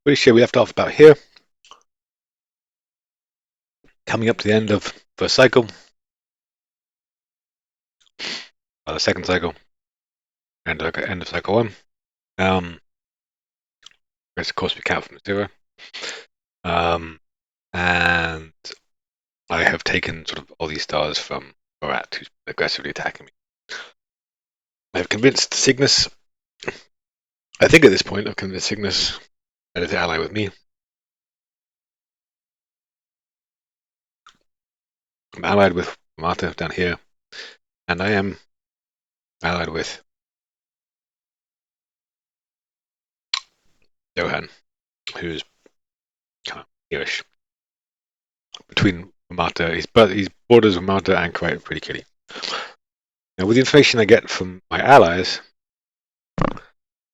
Pretty sure we left off about here. Coming up to the end of first cycle, the second cycle, and end of cycle one. Of course we count from zero. And I have taken sort of all these stars from Borat, who's aggressively attacking me. I have convinced Cygnus. I think at this point I've convinced Cygnus that it's ally with me. I'm allied with Marta down here, and I am allied with Johan, who's kind of hereish. Between Marta, he's borders with Marta and quite pretty kitty. Now, with the information I get from my allies,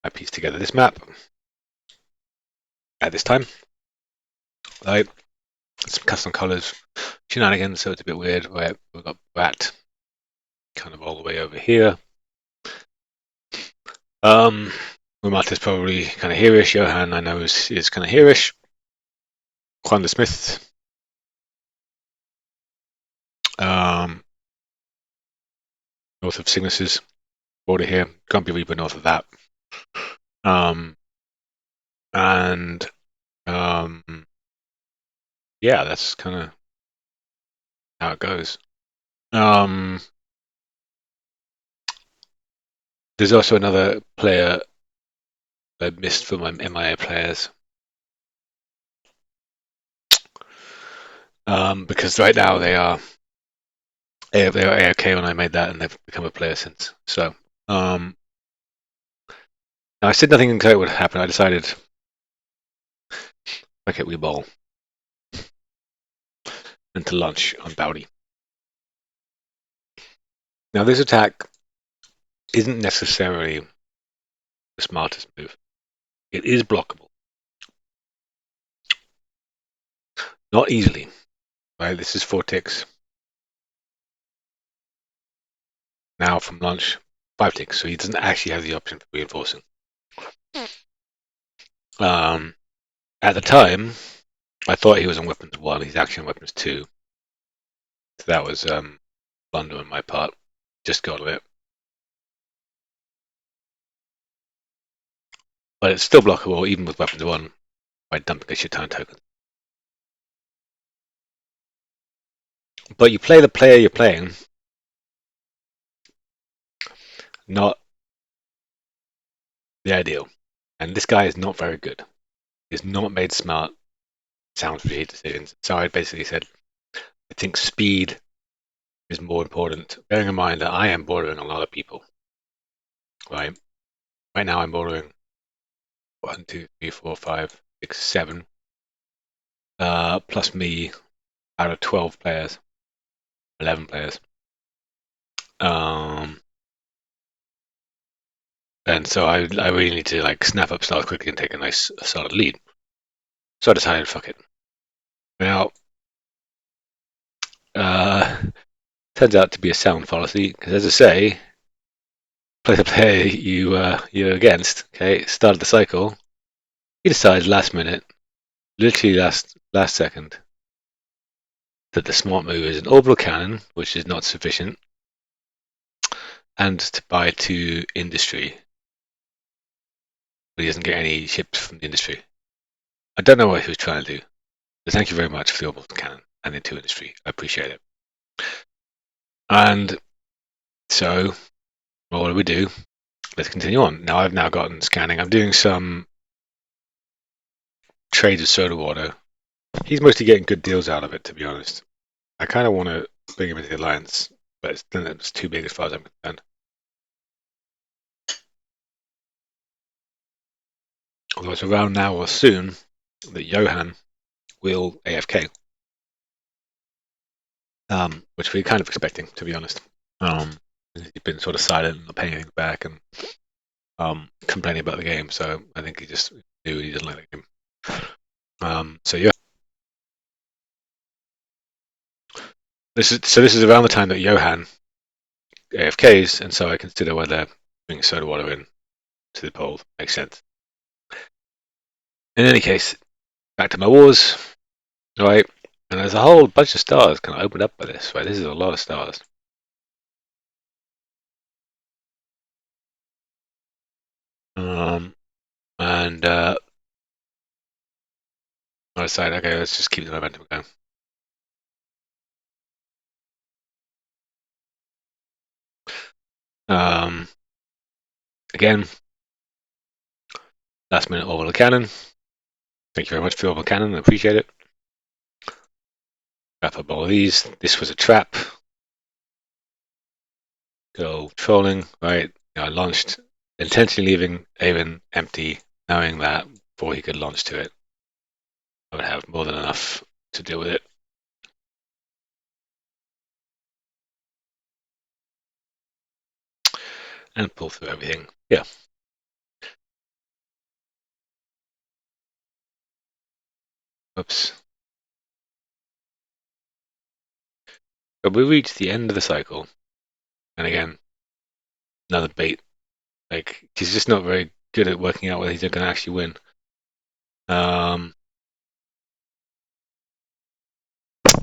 I piece together this map at this time. Right, some custom colors, shenanigans, so it's a bit weird. Right, we've got Bat kind of all the way over here. Marta's probably kind of hereish. Johan, I know, is kind of hereish. Juan the Smith. North of Cygnus's border here. Can't be Reaper north of that. Yeah, that's kind of how it goes. There's also another player I missed from my MIA players. Because right now they are AFK when I made that, and they've become a player since. So, now I said nothing until it would happen. I decided, okay, we bowl into lunch on Bowdy. Now, this attack isn't necessarily the smartest move. It is blockable, not easily. Right, this is 4 ticks. Now from lunch, 5 ticks, so he doesn't actually have the option for reinforcing. At the time, I thought he was on weapons 1. He's actually on weapons 2. So that was blunder on my part. Just got it. But it's still blockable even with weapons 1 by dumping a shit ton of tokens. But you play the player you're playing, not the ideal. And this guy is not very good. He's not made smart, sound strategic decisions. So I basically said, I think speed is more important, bearing in mind that I am bordering a lot of people. Right now I'm bordering 1, 2, 3, 4, 5, 6, 7. Plus me out of 12 players, 11 players. And so I really need to like snap up stars quickly and take a nice solid lead. So I decided, fuck it. Now, turns out to be a sound policy because, as I say, play the player you're against. Okay, started the cycle. He decides last minute, literally last second, that the smart move is an orbital cannon, which is not sufficient, and to buy 2 industry. But he doesn't get any ships from the industry. I don't know what he was trying to do. But thank you very much for the orbital cannon and the 2 industry. I appreciate it. And so, what do we do? Let's continue on. Now I've gotten scanning. I'm doing some trades with soda water. He's mostly getting good deals out of it, to be honest. I kind of want to bring him into the alliance, but it's too big as far as I'm concerned. Although it's around now or soon that Johan will AFK, which we're kind of expecting, to be honest. He's been sort of silent and not paying anything back and complaining about the game, so I think he just knew he didn't like the game. So yeah. This is around the time that Johan AFKs, and so I consider whether bringing soda water in to the poll makes sense. In any case, back to my wars, right? And there's a whole bunch of stars kind of opened up by this, right? This is a lot of stars. And I decided, okay, let's just keep the momentum going. Um, Again, last minute orbital cannon. Thank you very much for orbital cannon. I appreciate it. Wrap up all of these. This was a trap. Go trolling, right? I launched, intentionally leaving Avon empty, knowing that before he could launch to it, I would have more than enough to deal with it. And pull through everything. Yeah. Oops. But we reached the end of the cycle. And again, another bait. Like, he's just not very good at working out whether he's going to actually win.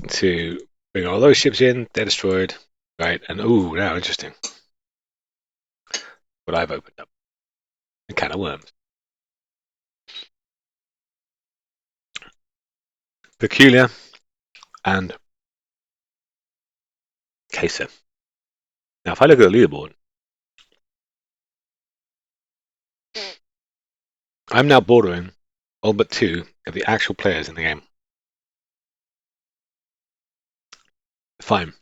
To bring all those ships in, they're destroyed. Right. And ooh, now interesting. What I've opened up. A can of worms. Peculiar and Kaine. Now, if I look at the leaderboard, I'm now bordering all but two of the actual players in the game. Fine.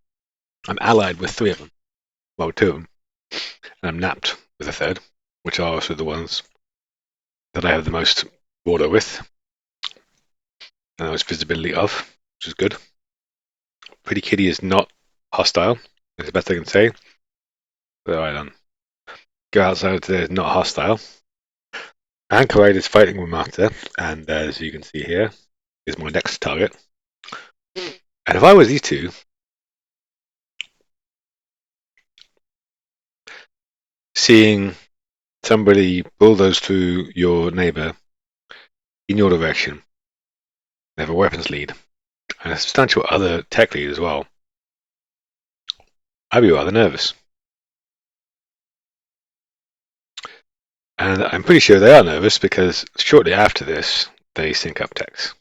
I'm allied with three of them. Well, two of them. And I'm napped with a third, which are also the ones that I have the most border with and the most visibility of, which is good. Pretty Kitty is not hostile. That's the best I can say. So I don't go outside today is not hostile. Anchorite is fighting with Marta, and as you can see here, is my next target. And if I was these two, seeing somebody bulldoze through your neighbor in your direction, they have a weapons lead, and a substantial other tech lead as well, I'd be rather nervous. And I'm pretty sure they are nervous because shortly after this, they sync up techs.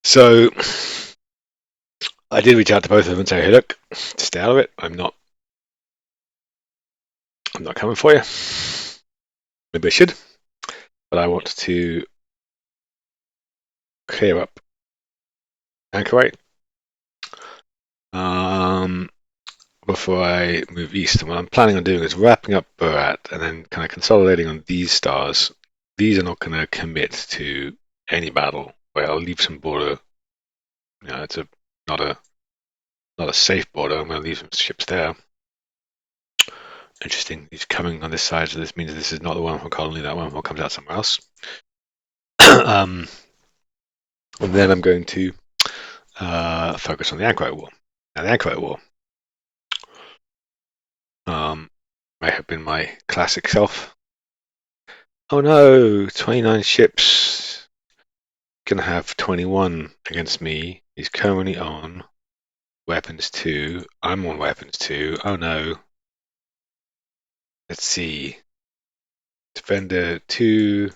So I did reach out to both of them and say, hey, look, stay out of it. I'm not coming for you. Maybe I should, but I want to clear up Anchorite before I move east. And what I'm planning on doing is wrapping up Borat and then kind of consolidating on these stars. These are not going to commit to any battle. Where I'll leave some border. It's not a safe border. I'm going to leave some ships there. Interesting. He's coming on this side, so this means this is not the one from Colony. That one comes out somewhere else. And then I'm going to focus on the Anchorite War. Now, the Anchorite War may have been my classic self. Oh no, 29 ships. Gonna have 21 against me. He's currently on weapons 2. I'm on weapons 2. Oh no. Let's see. Defender 2,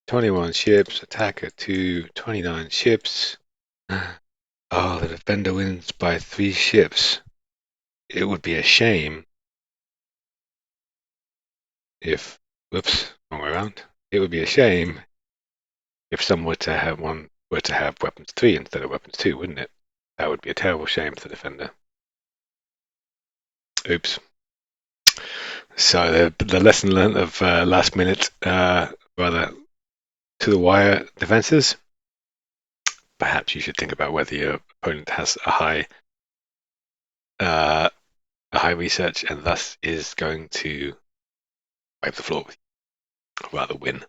21 ships. Attacker 2, 29 ships. Oh, the defender wins by 3 ships. It would be a shame if, whoops, wrong way around. It would be a shame if someone were to have weapons 3 instead of weapons 2, wouldn't it? That would be a terrible shame for the defender. Oops. So the lesson learned of last minute, rather to the wire defenses. Perhaps you should think about whether your opponent has a high research and thus is going to wipe the floor with you, or rather win.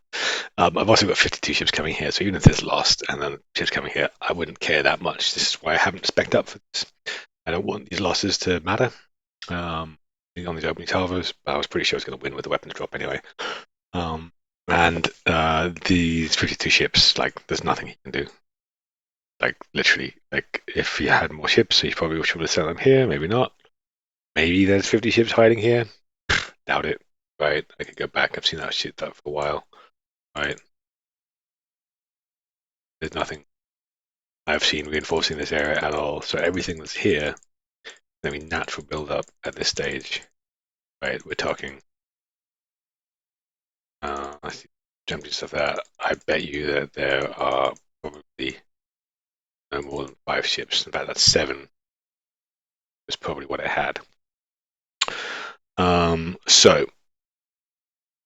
I've also got 52 ships coming here, so even if there's lost and then ships coming here, I wouldn't care that much. This is why I haven't spec'd up for this. I don't want these losses to matter. On these opening salvos, but I was pretty sure I was going to win with the weapons drop anyway. And these 52 ships, like, there's nothing he can do. Like, literally, like, if he had more ships, he probably should have sent them here. Maybe not. Maybe there's 50 ships hiding here. Doubt it. Right? I could go back. I've seen that shit for a while. Right? There's nothing I've seen reinforcing this area at all. So everything that's here, I mean, natural build up at this stage. Right? We're talking. I see jumping stuff there. I bet you that there are probably no more than 5 ships. In fact, that's 7. Is probably what it had. So,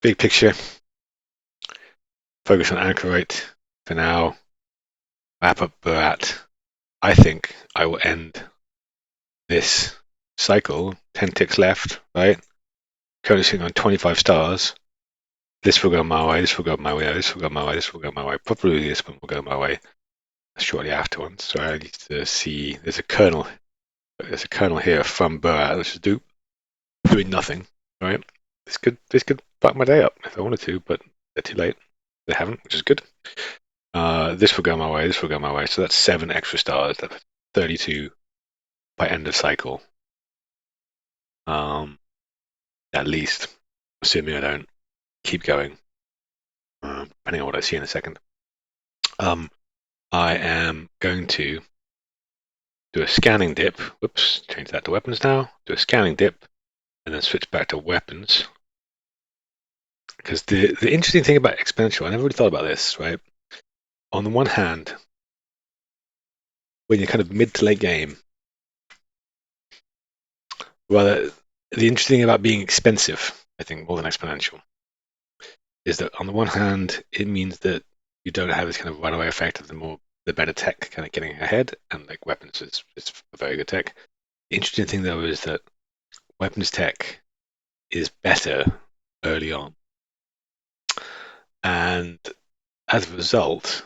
big picture. Focus on Anchorite for now. Wrap up Berat. I think I will end this cycle. 10 ticks left, right? Currently sitting on 25 stars. This will go my way. This will go my way. This will go my way. This will go my way. Probably this one will go my way shortly afterwards. So I need to see. There's a kernel. There's a kernel here from Berat, which is doing nothing. Right? This could fuck my day up if I wanted to, but they're too late. They haven't, which is good. This will go my way. This will go my way. So that's 7 extra stars. That's 32 by end of cycle. At least, assuming I don't keep going, depending on what I see in a second. I am going to do a scanning dip. Whoops, change that to weapons now. Do a scanning dip, and then switch back to weapons. Because the interesting thing about exponential, I never really thought about this, right? On the one hand, when you're kind of mid to late game, rather, the interesting thing about being expensive, I think, more than exponential, is that on the one hand, it means that you don't have this kind of runaway effect of the better tech kind of getting ahead, and like weapons is a very good tech. The interesting thing though is that weapons tech is better early on, and as a result,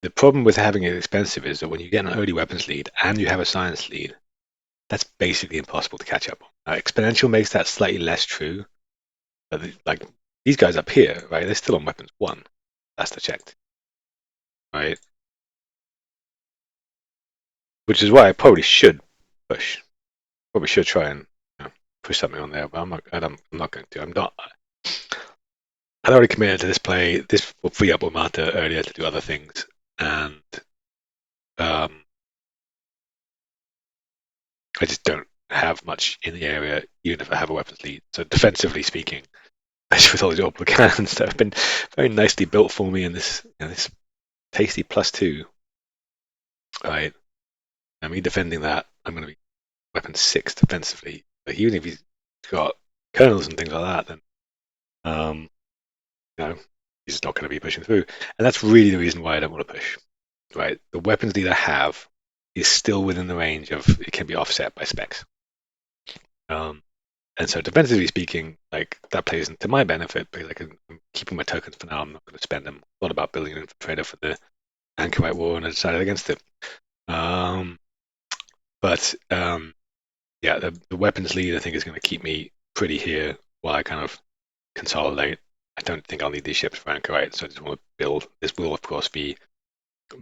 the problem with having it expensive is that when you get an early weapons lead and you have a science lead, that's basically impossible to catch up on. Exponential makes that slightly less true, but like these guys up here, right? They're still on weapons 1. That's the checked, right? Which is why I probably should push. Probably should try and push something on there, but I'm not going to. I'm not. I'd already committed to this play. This will free up Omata earlier to do other things, and I just don't have much in the area, even if I have a weapons lead. So defensively speaking, especially with all these orbital cannons that have been very nicely built for me in this this tasty +2, right? And me defending that, I'm going to be weapon 6 defensively. But even if he's got kernels and things like that, then he's not going to be pushing through. And that's really the reason why I don't want to push. Right? The weapons lead I have is still within the range of it can be offset by specs. And so defensively speaking, like that plays into my benefit because I'm keeping my tokens for now. I'm not going to spend them. A lot about building an infiltrator for the Anchorite War, and I decided against it. But yeah, the weapons lead I think is going to keep me pretty here while I kind of consolidate. I don't think I'll need these ships for Anchorite, so I just want to build. This will, of course, be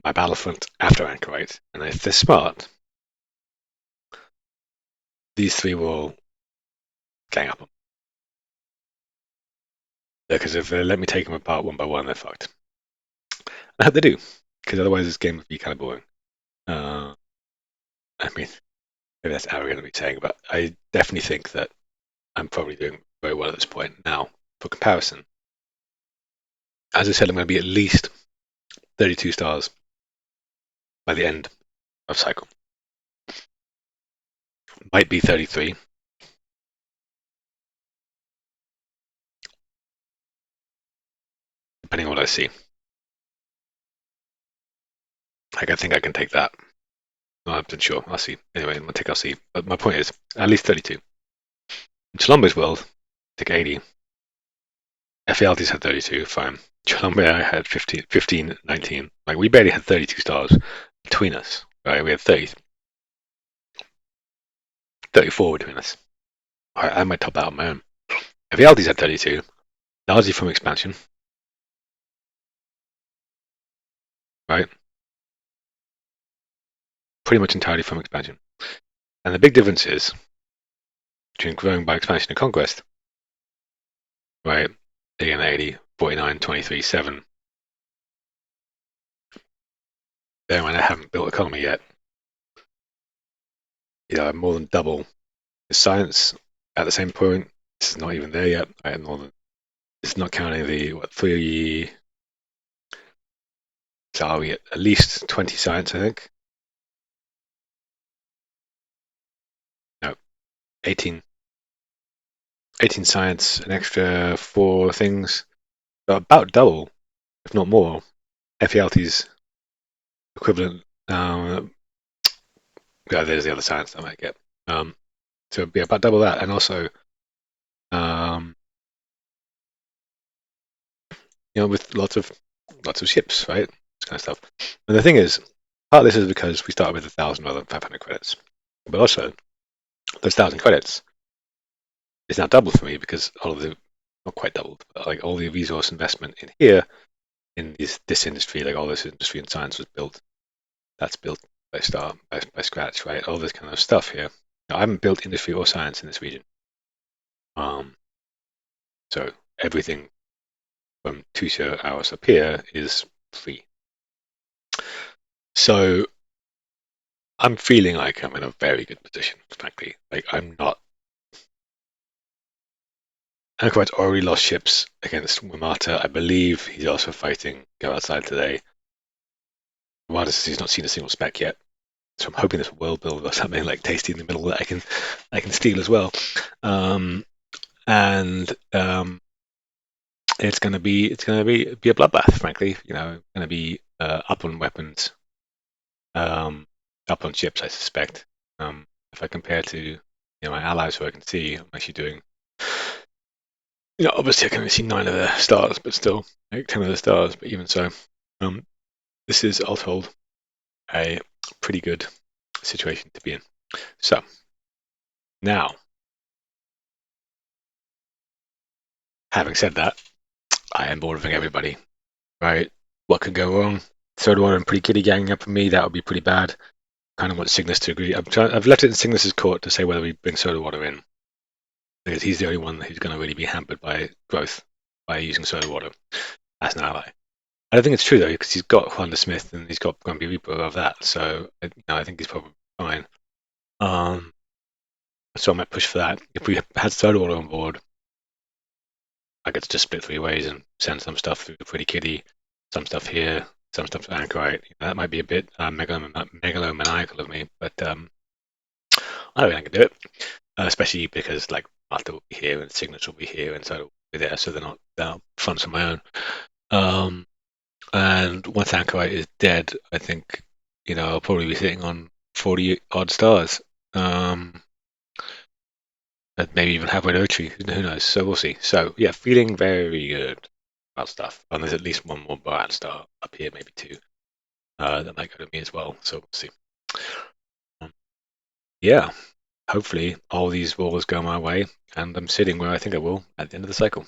my battlefront after Anchorite, and if they're smart, these 3 will gang up them. Because if they let me take them apart one by one, they're fucked. I hope they do, because otherwise this game would be kind of boring. I mean, maybe that's arrogant of me saying, but I definitely think that I'm probably doing very well at this point. Now, for comparison, as I said, I'm going to be at least 32 stars by the end of cycle. Might be 33. Depending on what I see. Like, I think I can take that. Not sure. I'll see. Anyway, I'll see. But my point is, at least 32. In Cholombo's world, take 80. Ephialtes had 32, fine. Cholombo had 15, 19. Like, we barely had 32 stars. between us, right? We had 30, 34 between us. I might top out on my own. Vialdi's had 32, largely from expansion, right? Pretty much entirely from expansion. And the big difference is between growing by expansion and conquest, right? Again, 80, 49, 23, 7. Then when I haven't built a economy yet, I'm more than double the science at the same point. This is not even there yet. I had more than, it's not counting the, what, 3, so are we at least 20 science, I think? No, 18. 18 science, an extra 4 things. So about double, if not more, FELT's equivalent. Yeah, there's the other science I might get. So it'd be about double that, and also, um, with lots of ships, right? This kind of stuff. And the thing is, part of this is because we started with 1,000 rather than 500 credits, but also those 1,000 credits is now doubled for me because all of the, not quite doubled, but like all the resource investment in here in this industry, like all this industry in science was built. That's built by scratch, right? All this kind of stuff here. Now, I haven't built industry or science in this region. So everything from 2 hours up here is free. So I'm feeling like I'm in a very good position, frankly. Like I'm not. Anchorite's already lost ships against Wamata. I believe he's also fighting Go Outside today. Wamata he's not seen a single spec yet. So I'm hoping there's a world build or something like tasty in the middle that I can steal as well. And it's gonna be a bloodbath, frankly. Gonna be up on weapons, up on ships, I suspect. If I compare to my allies who I can see, I'm actually doing. Obviously I can only see 9 of the stars, but still, like 10 of the stars. But even so, this is all told a pretty good situation to be in. So now, having said that, I am bored of everybody. Right? What could go wrong? Third one and Pretty Kitty ganging up on me, that would be pretty bad. Kind of want Cygnus to agree. I've left it in Cygnus's court to say whether we bring Soda Water in, because he's the only one who's going to really be hampered by growth by using Soda Water as an ally. I don't think it's true though, because he's got Wanda Smith and he's got Grumpy Reaper above that, so I think he's probably fine. So I might push for that. If we had Soda Water on board, I could just split 3 ways and send some stuff through the Pretty Kitty, some stuff here, some stuff to Anchorite. That might be a bit megalomaniacal of me, but I don't think I can do it. Especially because like Martha will be here and Cygnus will be here, and so will be there, so they're not fronts on my own. And once Anchorite is dead, I think I'll probably be sitting on 40 odd stars. Maybe even halfway to Ochi. Who knows? So we'll see. So yeah, feeling very good about stuff. And there's at least one more Baran star up here, maybe 2. That might go to me as well. So we'll see. Yeah, hopefully all these rolls go my way, and I'm sitting where I think I will at the end of the cycle.